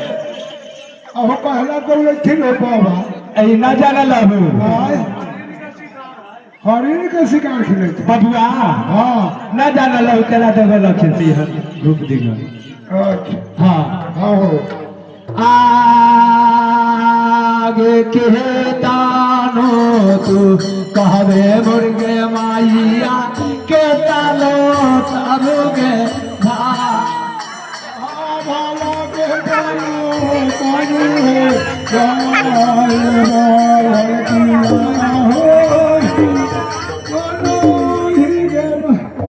अहो कहला दौड़े थी लो बाबा ऐ ना जाना लाबू हरिण के शिकार खेले थे बबुआ हाँ ना जाना लाबू केला देवे रखती है रूप दिगो हाँ हाँ हो आगे के तानो तू कहवे मुर्गे माइया के तालो तारोगे भाला के डालो पानी है